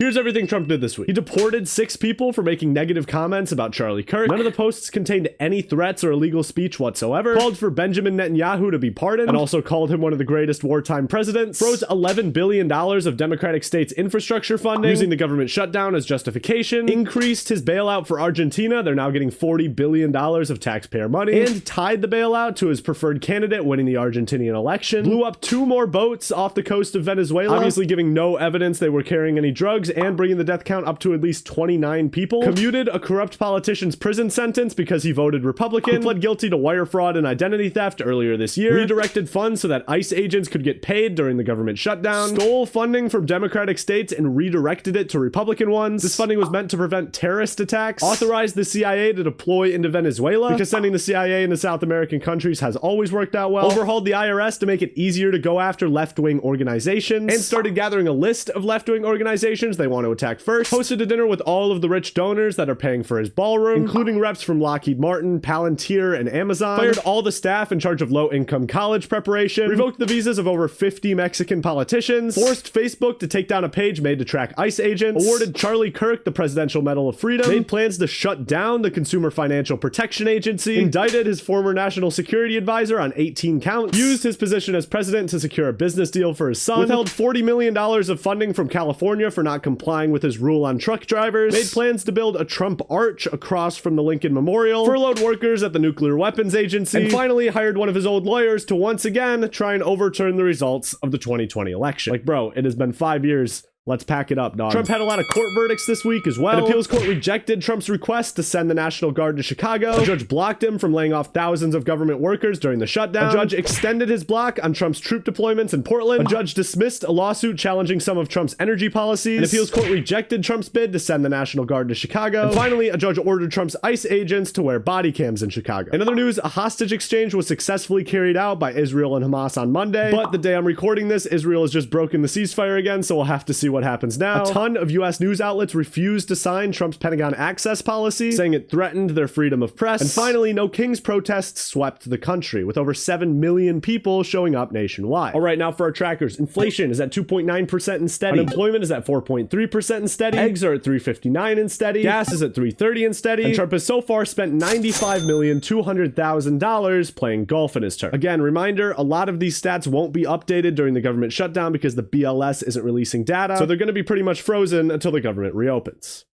Here's everything Trump did this week. He deported 6 people for making negative comments about Charlie Kirk. None of the posts contained any threats or illegal speech whatsoever. Called for Benjamin Netanyahu to be pardoned, and also called him one of the greatest wartime presidents. Froze $11 billion of Democratic states' infrastructure funding, using the government shutdown as justification. Increased his bailout for Argentina. They're now getting $40 billion of taxpayer money. And tied the bailout to his preferred candidate winning the Argentinian election. Blew up 2 more boats off the coast of Venezuela, obviously giving no evidence they were carrying any drugs, and bringing the death count up to at least 29 people. Commuted a corrupt politician's prison sentence because he voted Republican. He pled guilty to wire fraud and identity theft earlier this year. Redirected funds so that ICE agents could get paid during the government shutdown. Stole funding from Democratic states and redirected it to Republican ones. This funding was meant to prevent terrorist attacks. Authorized the CIA to deploy into Venezuela, because sending the CIA into South American countries has always worked out well. Overhauled the IRS to make it easier to go after left-wing organizations, and started gathering a list of left-wing organizations they want to attack first. Hosted a dinner with all of the rich donors that are paying for his ballroom, including reps from Lockheed Martin, Palantir, and Amazon. Fired all the staff in charge of low-income college preparation. Revoked the visas of over 50 Mexican politicians. Forced Facebook to take down a page made to track ICE agents. Awarded Charlie Kirk the Presidential Medal of Freedom. Made plans to shut down the Consumer Financial Protection Agency. Indicted his former national security advisor on 18 counts. Used his position as president to secure a business deal for his son. Withheld $40 million of funding from California for not complying with his rule on truck drivers. Made plans to build a Trump arch across from the Lincoln Memorial. Furloughed workers at the Nuclear Weapons Agency. And finally hired one of his old lawyers to once again try and overturn the results of the 2020 election. Like, bro, it has been 5 years. Let's pack it up, dog. Trump had a lot of court verdicts this week as well. An appeals court rejected Trump's request to send the National Guard to Chicago. A judge blocked him from laying off thousands of government workers during the shutdown. A judge extended his block on Trump's troop deployments in Portland. A judge dismissed a lawsuit challenging some of Trump's energy policies. An appeals court rejected Trump's bid to send the National Guard to Chicago. And finally, a judge ordered Trump's ICE agents to wear body cams in Chicago. In other news, a hostage exchange was successfully carried out by Israel and Hamas on Monday. But the day I'm recording this, Israel has just broken the ceasefire again, so we'll have to see what happens now. A ton of U.S. news outlets refused to sign Trump's Pentagon access policy, saying it threatened their freedom of press. And finally, no Kings protests swept the country, with over 7 million people showing up nationwide. All right, now for our trackers. Inflation is at 2.9% and steady. Unemployment is at 4.3% and steady. Eggs are at $3.59 and steady. Gas is at $3.30 and steady. And Trump has so far spent $95,200,000 playing golf in his term. Again, reminder, a lot of these stats won't be updated during the government shutdown because the BLS isn't releasing data, so they're going to be pretty much frozen until the government reopens.